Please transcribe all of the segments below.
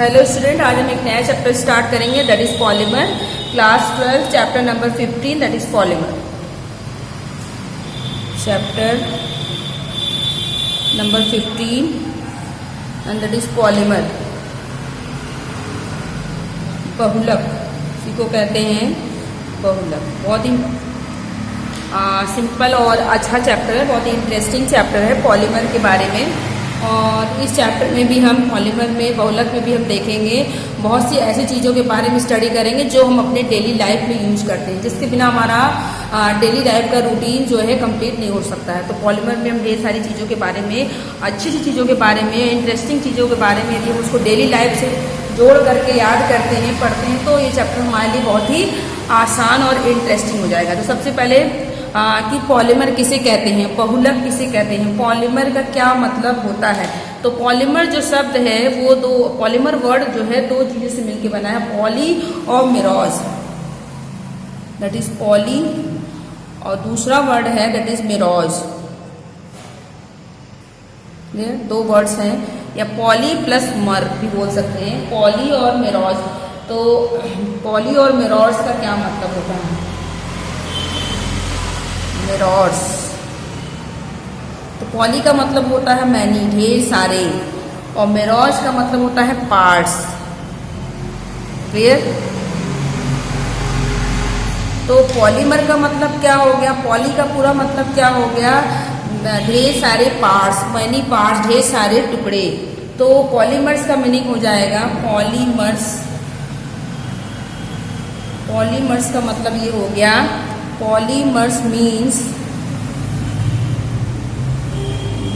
Hello student, आज हम एक नया चैप्टर स्टार्ट करेंगे that is polymer. Class 12 chapter number 15 that is polymer. Chapter number 15 and that is polymer. बहुलक इसी को कहते हैं बहुलक। बहुत ही सिंपल और अच्छा चैप्टर है, बहुत ही इंटरेस्टिंग चैप्टर है पॉलीमर के बारे में। और इस चैप्टर में भी हम पॉलीमर में बहुलक में भी हम देखेंगे बहुत सी ऐसी चीज़ों के बारे में स्टडी करेंगे जो हम अपने डेली लाइफ में यूज करते हैं, जिसके बिना हमारा डेली लाइफ का रूटीन जो है कंप्लीट नहीं हो सकता है। तो पॉलीमर में हम ढेर सारी चीज़ों के बारे में, अच्छी अच्छी चीज़ों के बारे में, इंटरेस्टिंग चीज़ों के बारे में यदि हम उसको डेली लाइफ से जोड़ करके याद करते हैं, पढ़ते हैं, तो ये चैप्टर हमारे लिए बहुत ही आसान और इंटरेस्टिंग हो जाएगा। तो सबसे पहले कि पॉलीमर किसे कहते हैं, बहुलक किसे कहते हैं, पॉलीमर का क्या मतलब होता है। तो पॉलीमर जो शब्द है वो दो, पॉलीमर वर्ड जो है दो चीजों से मिलकर बना है, पॉली और मिरोज। दैट इज पॉली और दूसरा वर्ड है दैट इज मिरोज। ये दो वर्ड्स हैं, या पॉली प्लस मर भी बोल सकते हैं, पॉली और मिरोज। तो पॉली और मिरोज का क्या मतलब होता है? मिरर्स, तो पॉली का मतलब होता है मैनी, ढेर सारे, और मिरर्स का मतलब होता है पार्ट्स। क्लियर? तो पॉलीमर का मतलब क्या हो गया? पॉली का पूरा मतलब क्या हो गया? ढेर सारे पार्ट्स, मैनी पार्ट्स, ढेर सारे टुकड़े। तो पॉलीमर्स का मीनिंग हो जाएगा पॉलीमर्स। पॉलीमर्स का मतलब ये हो गया, पॉलीमर्स मीन्स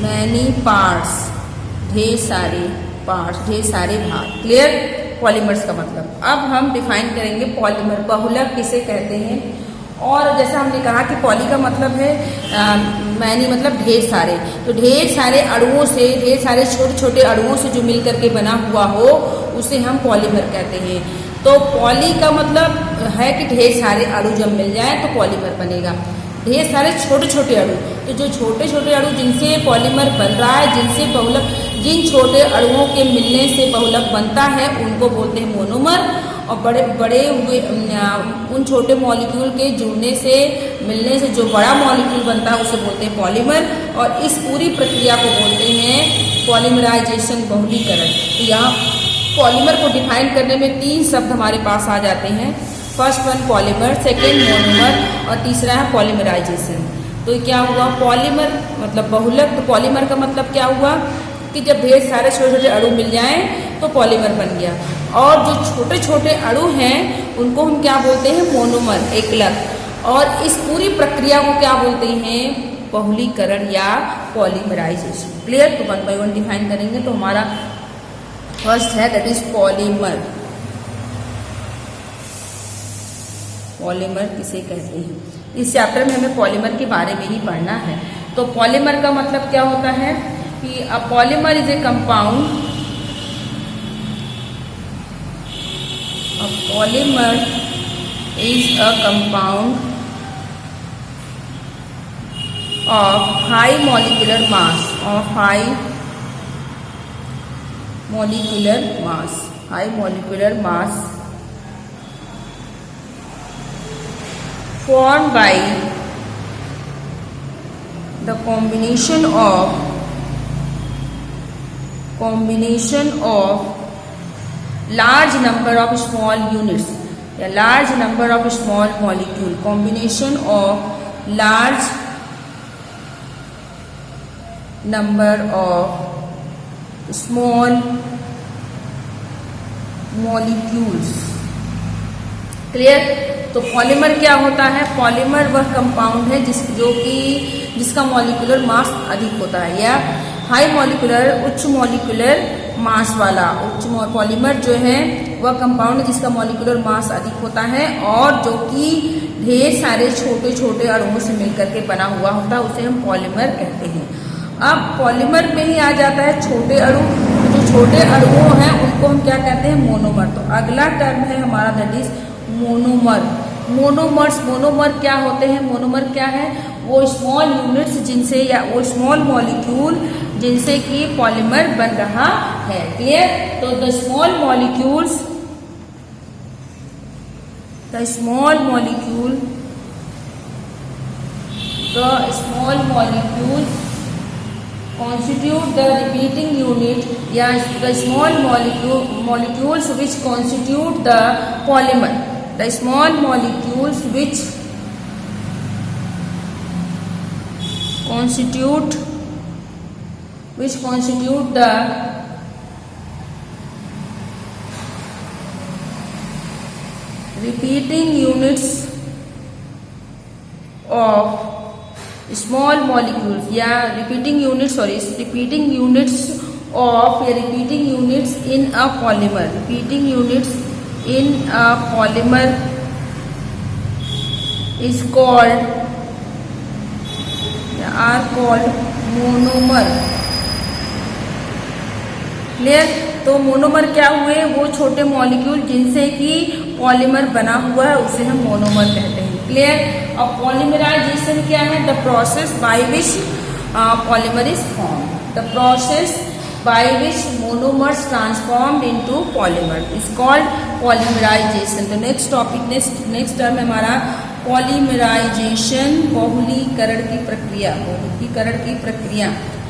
मैनी पार्ट्स, ढेर सारे पार्ट्स, ढेर सारे भाग। क्लियर? पॉलीमर्स का मतलब। अब हम डिफाइन करेंगे पॉलीमर, बहुलक किसे कहते हैं। और जैसा हमने कहा कि पॉली का मतलब है मैनी, मतलब ढेर सारे। तो ढेर सारे अणुओं से, ढेर सारे छोटे छोटे अणुओं से जो मिल करके बना हुआ हो उसे हम पॉलीमर कहते हैं। तो पॉली का मतलब है कि ढेर सारे अणु जब मिल जाए तो पॉलीमर बनेगा। ढेर सारे छोटे छोटे अणु, तो जो छोटे छोटे अणु जिनसे पॉलीमर बन रहा है, जिनसे बहुलक, जिन छोटे अणुओं के मिलने से बहुलक बनता है उनको बोलते हैं मोनोमर। और बड़े बड़े हुए उन छोटे मॉलिक्यूल के जुड़ने से, मिलने से जो बड़ा मॉलिक्यूल बनता है उसे बोलते हैं पॉलीमर। और इस पूरी प्रक्रिया को बोलते हैं पॉलीमराइजेशन, बहुलीकरण। तो यहाँ पॉलीमर को डिफाइन करने में तीन शब्द हमारे पास आ जाते हैं। First one polymer, second monomer, और तीसरा है पॉलीमराइजेशन। तो क्या हुआ? पॉलीमर मतलब बहुलक। तो पॉलीमर का मतलब क्या हुआ कि जब ढेर सारे छोटे छोटे अणु मिल जाएं तो पॉलीमर बन गया। और जो छोटे छोटे अणु हैं उनको हम क्या बोलते हैं? मोनोमर, एकलक। और इस पूरी प्रक्रिया को क्या बोलते हैं? बहुलीकरण या पॉलीमराइजेशन। क्लियर? तो वन बाय वन डिफाइन करेंगे। तो हमारा फर्स्ट है दैट इज पॉलीमर। पॉलीमर किसे कहते हैं? इस चैप्टर में हमें पॉलीमर के बारे में ही पढ़ना है। तो पॉलीमर का मतलब क्या होता है कि a polymer is a compound, a polymer is a compound of high molecular mass, of high molecular mass, high molecular mass, formed by the combination of large number of small units, a large number of small molecule, combination of large number of small molecules. Clear? तो polymer क्या होता है? Polymer वह compound है जिसका molecular mass अधिक होता है, या हाई मॉलिक्यूलर, उच्च मॉलिक्यूलर मास वाला। उच्च पॉलीमर जो है वह कंपाउंड है जिसका मॉलिक्यूलर मास अधिक होता है और जो कि ढेर सारे छोटे छोटे अणुओं से मिलकर के बना हुआ होता है, उसे हम पॉलीमर कहते हैं। अब पॉलीमर में ही आ जाता है छोटे अणु। जो छोटे अणुओं हैं उनको हम क्या कहते हैं? मोनोमर। तो अगला टर्म है हमारा that is monomer. Monomers, monomer क्या होते हैं? मोनोमर क्या है? वो स्मॉल यूनिट्स जिनसे, या वो स्मॉल मॉलिक्यूल जिनसे कि पॉलीमर बन रहा है। क्लियर? तो the small molecule constitute the repeating unit या the small molecules which constitute the polymer. The small molecules which constitute the repeating units of small molecules या repeating units in a polymer, is called are called monomer. Clear? तो monomer क्या हुए? वो छोटे molecule जिनसे कि polymer बना हुआ है उसे हम मोनोमर कहते हैं। क्लियर? अब पॉलीमराइजेशन क्या है? The process by which polymer is form, the process by which monomers transformed into polymer is called polymerisation. तो नेक्स्ट टर्म हमारा पॉलीमराइजेशन, बहुलीकरण की प्रक्रिया।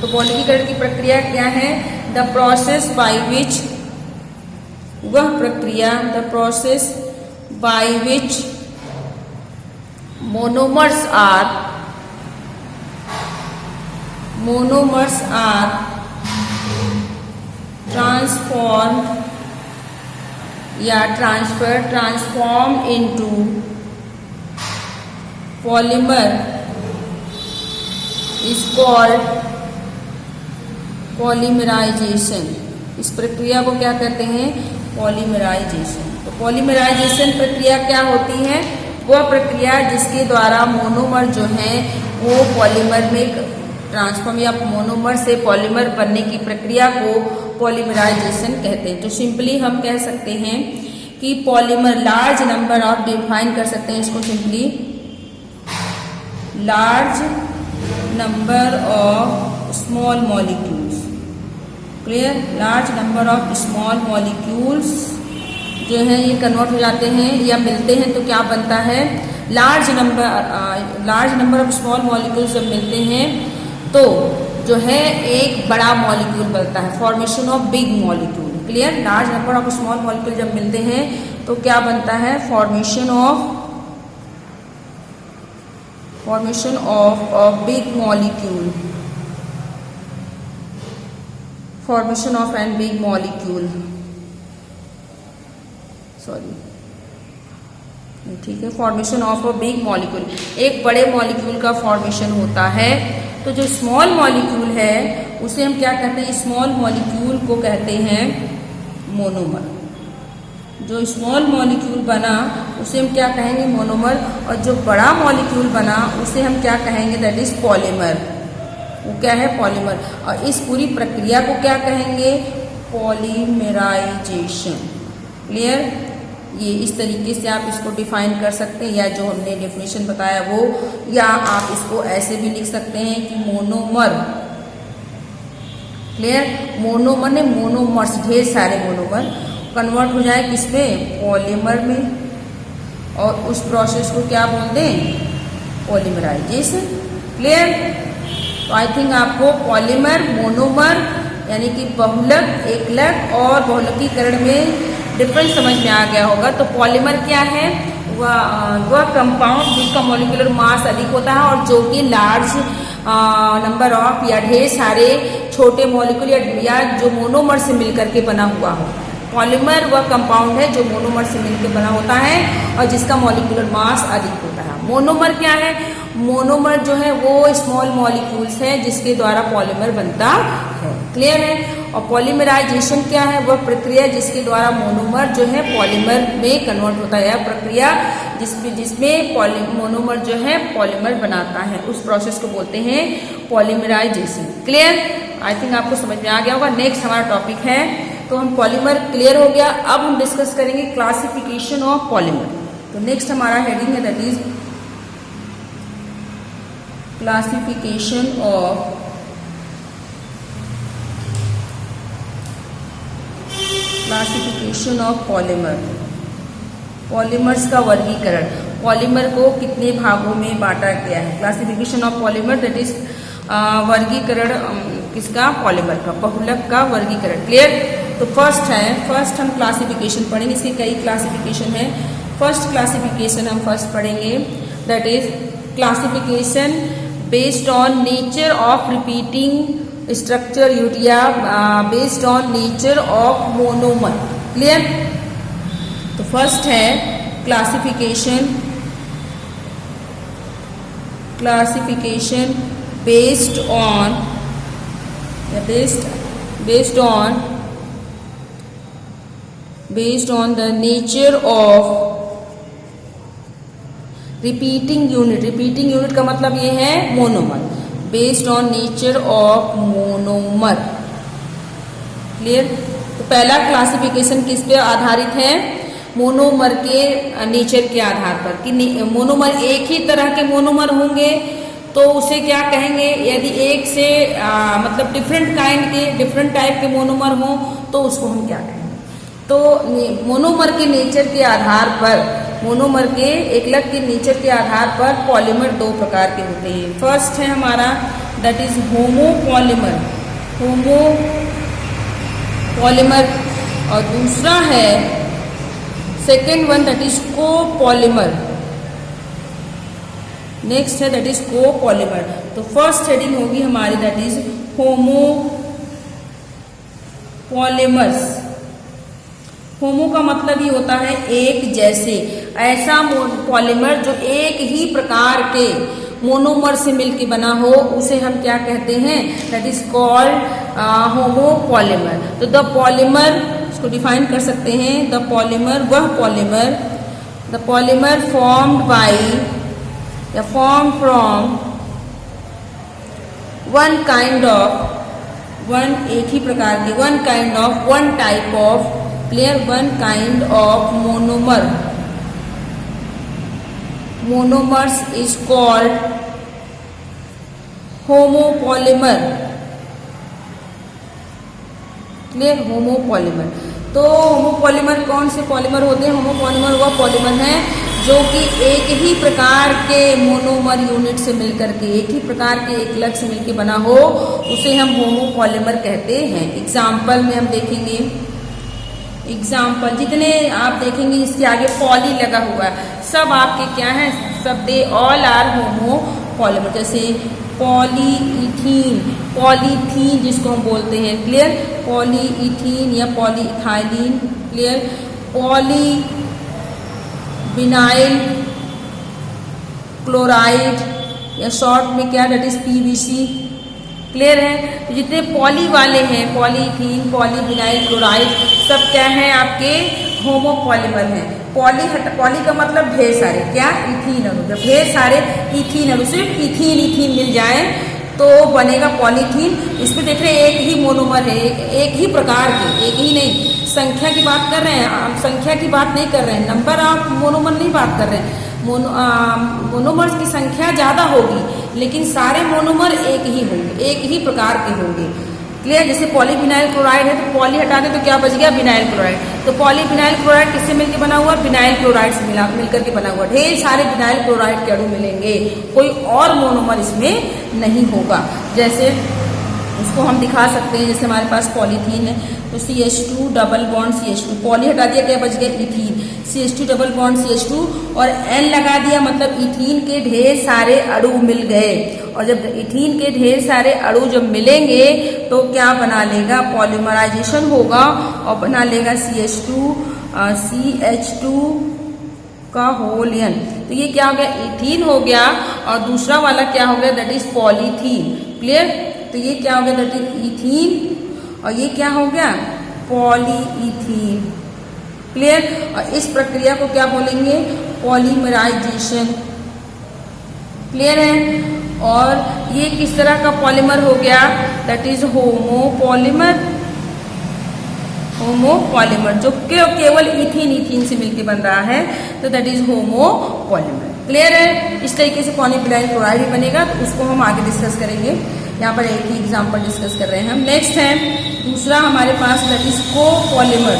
तो बहुलीकरण की प्रक्रिया क्या है? The process by which monomers are transform into polymer is called polymerisation. इस प्रक्रिया को क्या कहते हैं? पॉलीमराइजेशन। तो पॉलीमराइजेशन प्रक्रिया क्या होती है? वह प्रक्रिया जिसके द्वारा मोनोमर जो है वो पॉलीमर में ट्रांसफॉर्म या मोनोमर से पॉलीमर बनने की प्रक्रिया को पॉलीमराइजेशन कहते हैं। तो सिंपली हम कह सकते हैं कि polymer large number of, define कर सकते हैं इसको simply, large number of small molecules. Clear? Large number of small molecules जो है ये कन्वर्ट हो जाते हैं या मिलते हैं तो क्या बनता है? Large number of small molecules जब मिलते हैं तो जो है एक बड़ा मॉलिक्यूल बनता है, formation of big molecule. Clear? Large number of small molecule जब मिलते हैं तो क्या बनता है? Formation of big molecule, formation of an big molecule, ठीक है, formation of a big molecule, एक बड़े मॉलिक्यूल का फॉर्मेशन होता है। तो जो स्मॉल मॉलिक्यूल है उसे हम क्या कहते हैं? स्मॉल मॉलिक्यूल को कहते हैं मोनोमर। जो स्मॉल मॉलिक्यूल बना उसे हम क्या कहेंगे? मोनोमर। और जो बड़ा मॉलिक्यूल बना उसे हम क्या कहेंगे? That is polymer. वो क्या है? पॉलीमर। और इस पूरी प्रक्रिया को क्या कहेंगे? पॉलीमराइजेशन। क्लियर? ये इस तरीके से आप इसको डिफाइन कर सकते हैं, या जो हमने डेफिनेशन बताया वो, या आप इसको ऐसे भी लिख सकते हैं कि मोनोमर। क्लियर? मोनोमर ने मोनोमर्स, ढेर सारे मोनोमर कन्वर्ट हो जाए किसमें? पॉलीमर में, और उस प्रोसेस को क्या बोलते हैं? पॉलीमराइजेशन। क्लियर? तो आई थिंक आपको पॉलीमर, मोनोमर यानी कि बहुलक, एकलक और बहुलकीकरण में डिफरेंस समझ में आ गया होगा। तो पॉलीमर क्या है? वह कंपाउंड जिसका मॉलिक्यूलर मास अधिक होता है और जो कि लार्ज नंबर ऑफ या ढेर सारे छोटे मॉलिक्यूल या जो मोनोमर से मिलकर के बना हुआ हो। पॉलीमर वह कंपाउंड है जो मोनोमर से मिलकर बना होता है और जिसका मॉलिक्यूलर मास अधिक होता है। मोनोमर क्या है? मोनोमर जो है वो स्मॉल मॉलिक्यूल्स है जिसके द्वारा पॉलीमर बनता है। क्लियर है? और पॉलीमराइजेशन क्या है? वह प्रक्रिया जिसके द्वारा मोनोमर जो है पॉलीमर में कन्वर्ट होता है, प्रक्रिया जिसमें मोनोमर जो है पॉलीमर बनाता है, उस प्रोसेस को बोलते हैं पॉलीमराइजेशन। क्लियर? आई थिंक आपको समझ में आ गया होगा। नेक्स्ट हमारा टॉपिक है, तो हम पॉलीमर क्लियर हो गया। अब हम डिस्कस करेंगे क्लासिफिकेशन ऑफ पॉलीमर। तो नेक्स्ट हमारा हेडिंग है that is classification of classification of polymer, polymers का वर्गीकरण, पॉलीमर को कितने भागों में बांटा गया है। Classification of polymer that is वर्गीकरण किसका, पॉलीमर का, बहुलक का वर्गीकरण। क्लियर। तो फर्स्ट हम क्लासिफिकेशन पढ़ेंगे, इसके कई क्लासिफिकेशन है। फर्स्ट क्लासिफिकेशन हम फर्स्ट पढ़ेंगे that is classification based on nature of repeating structure unit या based on nature of monomer. Clear. तो फर्स्ट है classification based on the nature of repeating unit. Repeating unit का मतलब ये है monomer. Based on nature of monomer. Clear. तो पहला classification किस पे आधारित है, मोनोमर के नेचर के आधार पर कि मोनोमर एक ही तरह के मोनोमर होंगे तो उसे क्या कहेंगे, यदि एक से मतलब डिफरेंट काइंड के डिफरेंट टाइप के मोनोमर हों तो उसको हम क्या कहेंगे। तो मोनोमर के नेचर के आधार पर, मोनोमर के एकलक के नेचर के आधार पर पॉलीमर दो प्रकार के होते हैं। फर्स्ट है हमारा दैट इज होमोपॉलीमर, और दूसरा है second one that is copolymer. Next है दैट इज कोपॉलीमर। तो फर्स्ट हेडिंग होगी हमारी दैट इज होमोपॉलीमर्स। होमो का मतलब ये होता है एक जैसे, ऐसा पॉलीमर जो एक ही प्रकार के मोनोमर से मिलके बना हो उसे हम क्या कहते हैं, दैट इज कॉल्ड होमोपॉलीमर। तो द पॉलीमर, इसको डिफाइन कर सकते हैं, द पॉलीमर वह polymer, the polymer formed by या form from one kind of, one एक ही प्रकार के, one kind of, one type of, clear, one kind of monomer. Monomers is called homopolymer. Clear, homopolymer. तो होमोपॉलीमर कौन से polymer होते हैं, होमोपॉलीमर वह पॉलीमर है जो कि एक ही प्रकार के मोनोमर यूनिट से मिलकर के, एक ही प्रकार के एकलक से मिलकर बना हो उसे हम होमोपॉलीमर कहते हैं। एग्जाम्पल में हम देखेंगे, एग्जाम्पल जितने आप देखेंगे इसके आगे पॉली लगा हुआ है सब आपके क्या है, सब दे ऑल आर होमोपॉलीमर। जैसे पॉलीइथीन, पॉलीथीन जिसको हम बोलते हैं, क्लियर, पॉलीइथीन या पॉलीइथाइलिन, क्लियर, पॉलीविनाइल क्लोराइड या शॉर्ट में क्या, दैट इज पीवीसी। क्लियर है। तो जितने पॉली वाले हैं, पॉलीथीन, पॉलीविनाइल क्लोराइड, सब क्या है आपके होमोपॉलीमर हैं। पॉली का मतलब ढेर सारे, क्या, इथीन अणु। जब ढेर सारे इथीन अणु, सिर्फ इथीन मिल जाए तो बनेगा पॉलीथीन। इसमें देख रहे हैं एक ही मोनोमर है, एक ही प्रकार के, एक ही नहीं, संख्या की बात कर रहे हैं हम, संख्या की बात नहीं कर रहे हैं, नंबर ऑफ मोनोमर नहीं बात कर रहे हैं। मोनोमर्स की संख्या ज़्यादा होगी लेकिन सारे मोनोमर एक ही होंगे, एक ही प्रकार के होंगे। क्लियर। जैसे पॉलीविनाइल क्लोराइड है तो पॉली हटा दें तो क्या बच गया, विनाइल क्लोराइड। तो पॉलीविनाइल क्लोराइड किससे मिलकर बना हुआ, विनाइल क्लोराइड से मिलकर के बना हुआ। ढेर सारे विनाइल क्लोराइड के अणु मिलेंगे, कोई और मोनोमर इसमें नहीं होगा। जैसे उसको हम दिखा सकते हैं, जैसे हमारे पास पॉलीथीन है तो CH2 double bond CH2, poly हटा दिया क्या बच गया, ethene, CH2 double bond CH2 और N लगा दिया, मतलब इथीन के ढेर सारे अणु मिल गए। और जब इथीन के ढेर सारे अणु जब मिलेंगे तो क्या बना लेगा, पॉलीमराइजेशन होगा और बना लेगा CH2 का होल N। तो ये क्या हो गया, इथीन हो गया और दूसरा वाला क्या हो गया, दैट इज पॉलीथीन। क्लियर। तो ये क्या हो गया, दैट इज इथीन और ये क्या हो गया, पॉलीइथीन। क्लियर। और इस प्रक्रिया को क्या बोलेंगे, पॉलीमराइजेशन। क्लियर है। और ये किस तरह का पॉलीमर हो गया, दैट इज होमोपॉलीमर। होमोपॉलीमर जो केवल इथीन से मिलकर बन रहा है तो दैट इज होमोपॉलीमर। क्लियर है। इस तरीके से पॉलीविनाइल क्लोराइड भी बनेगा, तो उसको हम आगे डिस्कस करेंगे। यहाँ पर एक ही एग्जाम्पल डिस्कस कर रहे हैं हम। नेक्स्ट है दूसरा हमारे पास दैट इज कोपॉलीमर।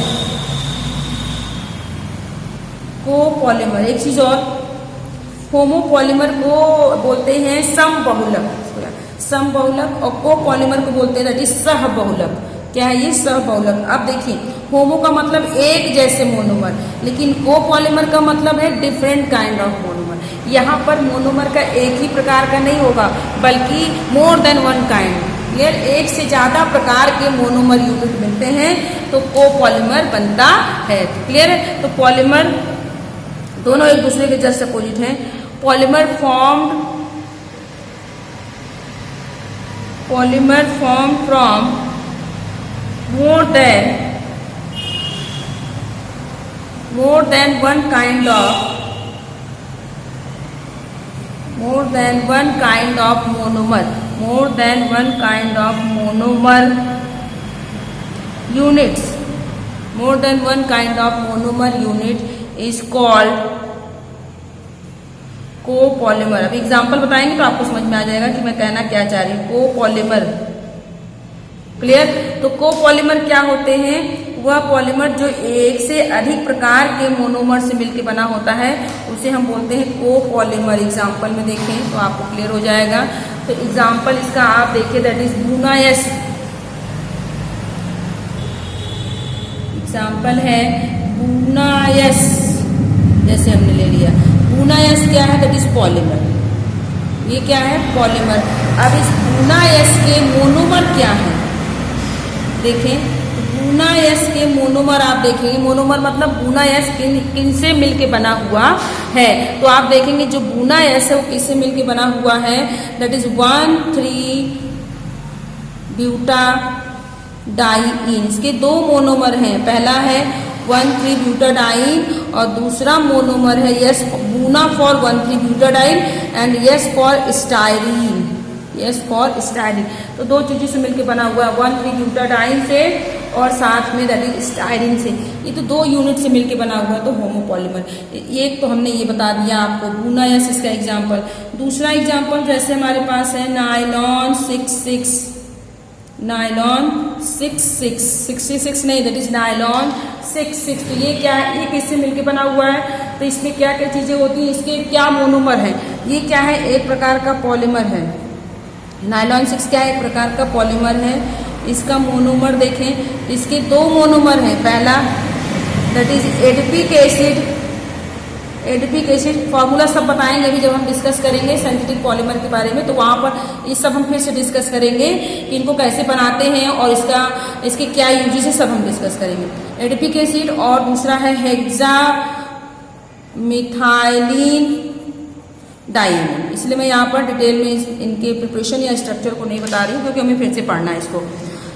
कोपॉलीमर। एक चीज और, होमोपॉलीमर को बोलते हैं समबहुलक, समबहुलक, और कोपॉलीमर को बोलते हैं दैट इज सहबहुलक। क्या है ये? सहबहुलक। अब देखिए, होमो का मतलब एक जैसे मोनोमर, लेकिन कोपॉलीमर का मतलब है डिफरेंट काइंड ऑफ मोनोमर। यहाँ पर मोनोमर का एक ही प्रकार का नहीं होगा, बल्कि more than one kind. Clear? एक से ज्यादा प्रकार के मोनोमर यूनिट मिलते हैं तो कोपॉलीमर बनता है। क्लियर है? तो पॉलीमर दोनों एक दूसरे के जस्ट अपोजिट हैं। Polymer form from more than one kind of monomer, more than one kind of monomer units, more than one kind of monomer unit is called copolymer. अब एग्जाम्पल बताएंगे तो आपको समझ में आ जाएगा कि मैं कहना क्या चाह रही हूँ। कोपॉलीमर। क्लियर? तो कोपॉलीमर क्या होते हैं? वह पॉलीमर जो एक से अधिक प्रकार के मोनोमर से मिलकर बना होता है, उसे हम बोलते हैं कोपॉलीमर। एग्जाम्पल में देखें तो आपको क्लियर हो जाएगा। तो एग्जाम्पल इसका आप देखिए, दैट इज बूनायस। एग्जाम्पल है बूनायस, जैसे हमने ले लिया। बूनायस क्या है? That is polymer. ये क्या है? पॉलीमर। अब इस बूनायस के मोनोमर क्या है? देखें, बूनायस के मोनोमर आप देखेंगे, मोनोमर मतलब बूनायस किन से मिलके बना हुआ है। तो आप देखेंगे जो बूनायस है वो किससे मिलके बना हुआ है? That is one three butadiene. इसके दो मोनोमर हैं, पहला है 1,3-ब्यूटाडाइईन और दूसरा मोनोमर है S Buna for one three butadiene and S for styrene. S for styrene. तो दो चीजों से मिलकर बना हुआ है, 1,3-ब्यूटाडाइईन से और साथ में दैट इज स्टाइरीन से। ये तो दो यूनिट से मिलकर बना हुआ है, तो होमोपॉलीमर। एक तो हमने ये बता दिया आपको, बूनायस इसका एग्जाम्पल। दूसरा एग्जाम्पल जैसे हमारे पास है नायलॉन 66, नायलॉन 66 नहीं, दैट इज नायलॉन 66। तो ये क्या है? ये किससे मिलकर बना हुआ है? तो इसमें क्या क्या चीजें होती हैं? इसके क्या मोनोमर है? ये क्या है? एक प्रकार का पॉलीमर है। नायलॉन 6 क्या है? एक प्रकार का पॉलीमर है। इसका मोनोमर देखें, इसके दो मोनोमर हैं। पहला that is adipic acid. Adipic acid formula सब बताएंगे अभी जब हम डिस्कस करेंगे सिंथेटिक पॉलीमर के बारे में, तो वहां पर ये सब हम फिर से डिस्कस करेंगे कि इनको कैसे बनाते हैं और इसके क्या यूजेस है, सब हम डिस्कस करेंगे। एडिपिक एसिड और दूसरा है हेक्सा मिथाइलिन डाइईन। इसलिए मैं यहाँ पर डिटेल में इनके प्रिपरेशन या स्ट्रक्चर को नहीं बता रही हूँ क्योंकि हमें फिर से पढ़ना है इसको।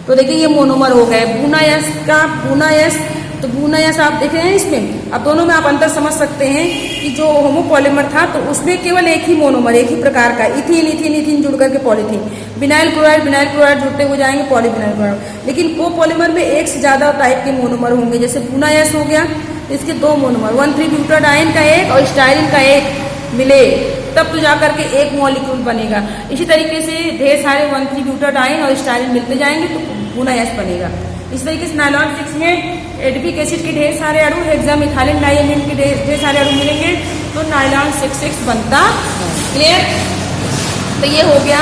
तो देखिए ये मोनोमर हो गए। बूनायस का बूनायस, तो बूनायस आप देख रहे हैं इसमें। अब दोनों में आप अंतर समझ सकते हैं कि जो होमोपॉलीमर था तो उसमें केवल एक ही मोनोमर, एक ही प्रकार का इथीन इथीन इथीन जुड़ करके पॉलीथीन, बिनाइल क्लोराइड जुड़ते हुए जाएंगे पॉलीविनाइल क्लोराइड। लेकिन कोपॉलीमर में एक से ज्यादा टाइप के मोनोमर होंगे। जैसे बूनायस हो गया, इसके दो मोनोमर 1,3-ब्यूटाडाइईन का एक और स्टाइरीन का एक मिले तब तो जाकर के एक मॉलिक्यूल बनेगा। इसी तरीके से ढेर सारे 1,3-ब्यूटाडाइईन और स्टाइरीन मिलते जाएंगे तो बूनायस बनेगा। इस तरीके से नायलॉन 6 में एडिपिक एसिड के ढेर सारे अणु, हेक्सामिथाइलिन डाइईन के ढेर सारे अणु मिलेंगे तो नायलॉन 6 बनता है। क्लियर? तो ये हो गया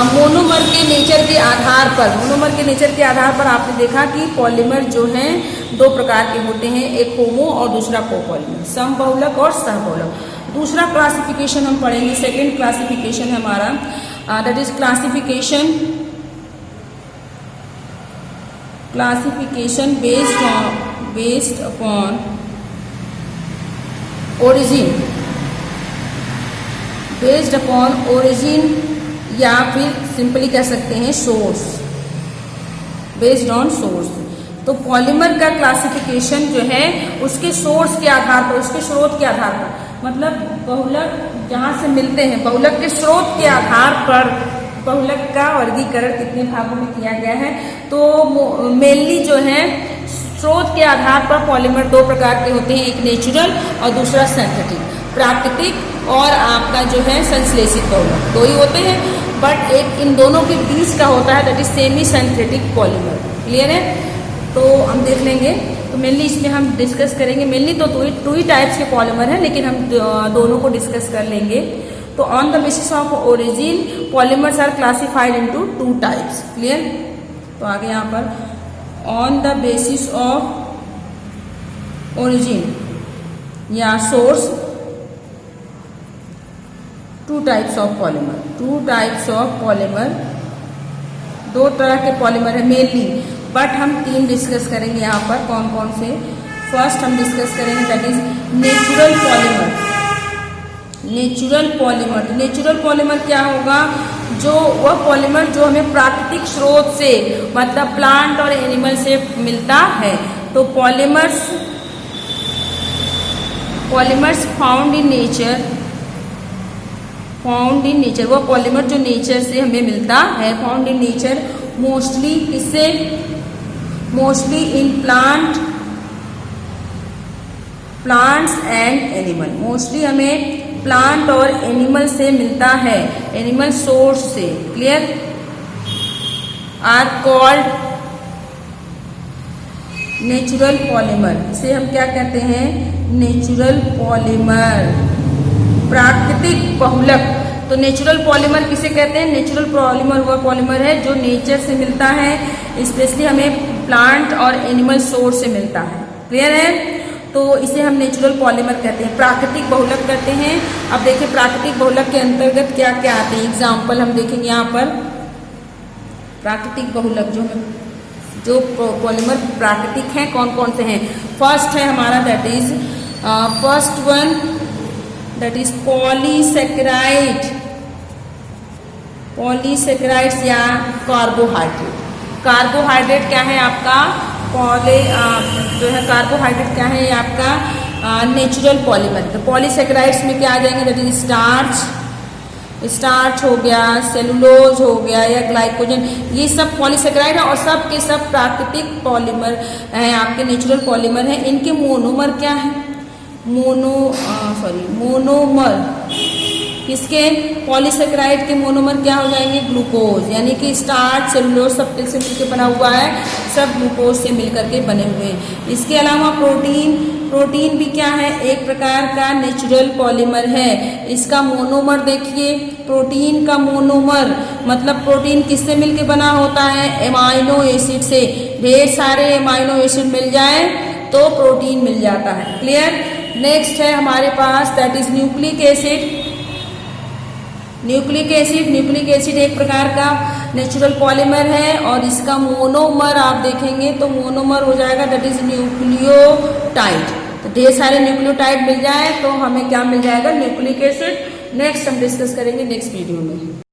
मोनोमर के नेचर के आधार पर। मोनोमर के नेचर के आधार पर आपने देखा कि पॉलीमर जो हैं दो प्रकार के होते हैं, एक होमो और दूसरा कोपॉलीमर, समबहुलक और सहबहुलक। दूसरा क्लासिफिकेशन हम पढ़ेंगे, सेकेंड क्लासिफिकेशन है हमारा, that is classification based upon origin या फिर सिंपली कह सकते हैं सोर्स, बेस्ड ऑन सोर्स। तो पॉलीमर का क्लासिफिकेशन जो है उसके सोर्स के आधार पर, उसके स्रोत के आधार पर, मतलब बहुलक जहाँ से मिलते हैं, बहुलक के स्रोत के आधार पर बहुलक का वर्गीकरण कितने भागों में किया गया है। तो मेनली जो है स्रोत के आधार पर पॉलीमर दो प्रकार के होते हैं, एक नेचुरल और दूसरा सिंथेटिक। प्राकृतिक और आपका जो है संश्लेषित बहुलक, दो ही होते हैं, बट एक इन दोनों के बीच का होता है that is semi synthetic polymer. Clear है? तो हम देख लेंगे। तो तो मेनली इसमें हम डिस्कस करेंगे, मेनली तो टू ही टाइप्स के पॉलीमर हैं, लेकिन हम दोनों को डिस्कस कर लेंगे। तो on the basis of origin polymers are classified into two types. Clear? तो आगे यहाँ पर on the basis of origin या source two types of polymer, two types of polymer, दो तरह के पॉलीमर है मेनली, बट हम तीन डिस्कस करेंगे यहाँ पर। कौन कौन से? फर्स्ट हम डिस्कस करेंगे that is natural polymer. Natural polymer, natural polymer क्या होगा? जो वह पॉलीमर जो हमें प्राकृतिक स्रोत से, मतलब प्लांट और एनिमल से मिलता है। तो polymers found in nature, found in nature, वो पॉलीमर जो नेचर से हमें मिलता है, फाउंड इन नेचर, मोस्टली किससे? Mostly in plants and animal, mostly हमें प्लांट और एनिमल से मिलता है, एनिमल सोर्स से। Clear? Are called natural polymer, इसे हम क्या कहते हैं? नेचुरल पॉलीमर, प्राकृतिक बहुलक। तो नेचुरल पॉलीमर किसे कहते हैं? नेचुरल पॉलीमर वह पॉलीमर है जो नेचर से मिलता है, स्पेशली हमें प्लांट और एनिमल सोर्स से मिलता है। क्लियर है? तो इसे हम नेचुरल पॉलीमर कहते हैं, प्राकृतिक बहुलक कहते हैं। अब देखिए प्राकृतिक बहुलक के अंतर्गत क्या क्या आते हैं, एग्जाम्पल हम देखेंगे यहाँ पर। प्राकृतिक बहुलक जो पॉलीमर प्राकृतिक हैं, कौन कौन से हैं? फर्स्ट है हमारा that is first one that is polysaccharide, polysaccharides या कार्बोहाइड्रेट। कार्बोहाइड्रेट क्या है आपका? जो है कार्बोहाइड्रेट क्या है? ये आपका नेचुरल पॉलीमर। तो पॉलीसेकेराइड्स में क्या आ जाएंगे? दैट इज स्टार्च हो गया, सेलुलोज हो गया या ग्लाइकोजन, ये सब पॉलीसेकेराइड है और सब के सब प्राकृतिक पॉलीमर हैं, आपके नेचुरल पॉलीमर हैं। इनके मोनोमर क्या है? मोनोमर किसके? पॉलीसेकेराइड के मोनोमर क्या हो जाएंगे? ग्लूकोज, यानी कि स्टार्च, सेलुलोज सब से मिलकर बना हुआ है, सब ग्लूकोज से मिलकर के बने हुए हैं। इसके अलावा प्रोटीन भी क्या है? एक प्रकार का नेचुरल पॉलीमर है। इसका मोनोमर देखिए, प्रोटीन का मोनोमर मतलब प्रोटीन किससे मिलकर बना होता है? एमाइनो एसिड से। ढेर सारे एमाइनो एसिड मिल जाए तो प्रोटीन मिल जाता है। क्लियर? नेक्स्ट है हमारे पास that is nucleic acid. Nucleic acid एक प्रकार का नेचुरल पॉलीमर है और इसका मोनोमर आप देखेंगे तो मोनोमर हो जाएगा दैट इज न्यूक्लियोटाइड। तो ढेर सारे न्यूक्लियोटाइड मिल जाए तो हमें क्या मिल जाएगा? Nucleic acid. नेक्स्ट हम डिस्कस करेंगे नेक्स्ट वीडियो में।